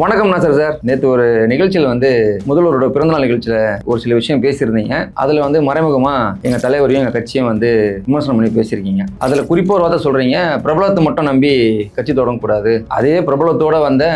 வணக்கம் நாசர் சார். நேற்று ஒரு நிகழ்ச்சியில் முதல்வரோட பிறந்தநாள் நிகழ்ச்சியில் ஒரு சில விஷயம் பேசியிருந்தீங்க. அதில் மறைமுகமாக எங்கள் தலைவரையும் எங்கள் கட்சியும் விமர்சனம் பண்ணி பேசியிருக்கீங்க. அதில் குறிப்பாக ஒரு வார்த்தை சொல்கிறீங்க, பிரபலத்தை மட்டும் நம்பி கட்சி தொடங்கக்கூடாது. அதே பிரபலத்தோட வந்த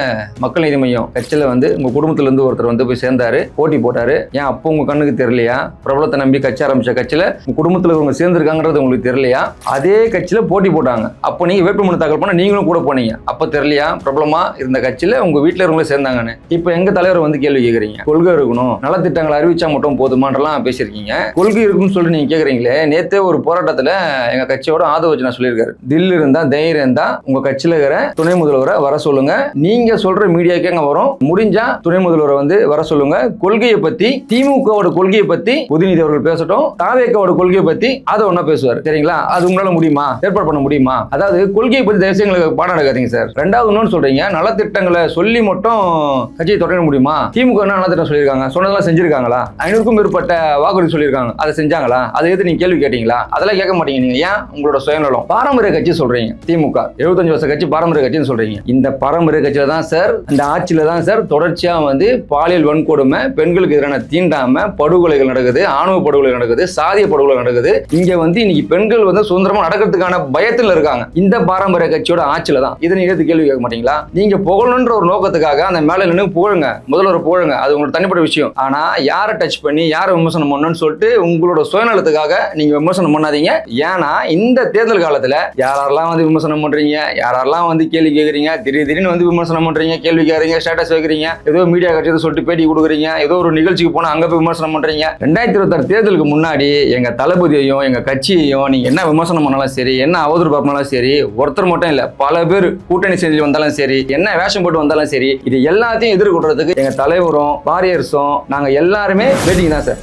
மக்கள் நீதி மையம் கட்சியில் உங்கள் குடும்பத்திலேருந்து ஒருத்தர் போய் சேர்ந்தாரு, போட்டி போட்டார். ஏன் அப்போ உங்கள் கண்ணுக்கு தெரியலையா? பிரபலத்தை நம்பி கட்சி ஆரம்பித்த கட்சியில் உங்கள் குடும்பத்தில் இவங்க சேர்ந்துருக்காங்கிறது உங்களுக்கு தெரியலையா? அதே கட்சியில் போட்டி போட்டாங்க, அப்போ நீங்கள் வேட்புமனு தாக்கல் பண்ண நீங்களும் கூட போனீங்க. அப்போ தெரியலையா பிரபலமாக இருந்த கட்சியில் உங்கள் வீட்டில் சேர்ந்தாங்கன்னு? இப்ப எங்க தலைவர் கேள்வி கேக்குறீங்க, கொள்கை இருக்கணும், நலத்திட்டங்களை அறிவிச்சா மட்டும் போதுமான்றலாம் பேசியிருக்கீங்க. கொள்கை இருக்குன்னு சொல்லி நீங்க கேக்குறீங்களே. நேத்தே ஒரு போராட்டத்துல எங்க கட்சியோட ஆதரவு சொல்லியிருக்காரு, தில் இருந்தா தைரியம் இருந்தா உங்க கட்சியில இருக்கிற துணை முதல்வரை வர சொல்லுங்க. நீங்க சொல்ற மீடியாக்கே அங்க வரும், முடிஞ்சா துணை முதல்வரை வர சொல்லுங்க. கொள்கையை பத்தி, திமுகவோட கொள்கையை பத்தி உதயநிதி அவர்கள் பேசட்டும், தாவேக்காவோட கொள்கையை பத்தி அதை ஒன்னா பேசுவார். சரிங்களா? அது உங்களால முடியுமா? ஏற்பாடு பண்ண முடியுமா? அதாவது கொள்கையை பத்தி தயவுசெய்து எங்களுக்கு பாடம் எடுக்காதீங்க சார். ரெண்டாவது இன்னொன்னு சொல்றீங்க, நலத்திட்டங்களை சொல்லி மட்டும் கட்சியை தொடர முடியுமா? திமுக என்ன நலத்திட்டம் சொல்லியிருக்காங்க? சொன்னதெல்லாம் செஞ்சிருக்காங்களா? 500க்கும் மேற்பட்ட வாக்குறுதி சொல்லியிருக்காங்க, அதை செஞ்சாங்களா? அதை எது நீங்க கேள்வி கேட்டீங்களா? அதெல்லாம் கேட்க மாட்டீங்க. நீங்க ஏன் உங்களோட சுயநலம்? பாரம்பரிய கட்சி சொல்றீங்க, திமுக 75 வருஷ கட்சி பாரம்பரிய கட்சின்னு சொல்றீங்க. இந்த பாரம்பரிய கட்சியில தான் சார், இந்த ஆட்சியில தான் சார் தொடர்ச்சியா பாலியல் வன்கொடுமை, பெண்களுக்கு எதிரான தீண்டாமை, படுகொலைகள் நடக்குது, ஆணவ படுகொலை நடக்குது, சாதிய படுகொலை நடக்குது. இங்க இன்னைக்கு பெண்கள் சுதந்திரமா நடக்கிறதுக்கான பயத்தில் இருக்காங்க. இந்த பாரம்பரிய கட்சியோட ஆட்சியில தான். இதை நீங்க கேள்வி கேட்க மாட்டீங்களா? நீங்க புகழணுன்ற ஒரு நோக்கத்துக்காக அந்த மேல நின்று புகழுங்க, முதல்வர் புகழுங்க, அது உங்களோட தனிப்பட்ட விஷயம். ஆனா யாரை டச் பண்ணி யாரை விமர்சனம் பண்ணணும்னு சொல்லிட்டு உங்களோட சுயநலத்துக்காக நீங்க விமர்சனம் பண்ணாதீங்க. ஏன்னா இந்த தேர்தல் காலத்துல யாரெல்லாம் விமர்சனம் பண்றீங்க, யாரெல்லாம் கேள்வி கேட்கறீங்க, திடீர்னு விமர்சனம் பண்றீங்க, கேள்வி கேட்கறீங்க, ஸ்டேட்டஸ் வைக்கிறீங்க, ஏதோ மீடியா கட்சி சொல்லிட்டு பேட்டி கொடுக்குறீங்க, ஏதோ ஒரு நிகழ்ச்சிக்கு போனா அங்க போய் விமர்சனம் பண்றீங்க. 2026 தேர்தலுக்கு முன்னாடி எங்க தளபதியையும் எங்க கட்சியையும் நீங்க என்ன விமர்சனம் பண்ணாலும் சரி, என்ன அவதூறு பண்ணாலும் சரி, ஒருத்தர் மட்டும் இல்ல பல பேர் கூட்டணி செஞ்சு வந்தாலும் சரி, என்ன வேஷம் போட்டு வந்தாலும் சரி, இது எல்லாத்தையும் எதிர்கொள்றதுக்கு எங்க தலைவரும் வாரியர்ஸும் நாங்க எல்லாருமே வெயிட்டிங் தான் சார்.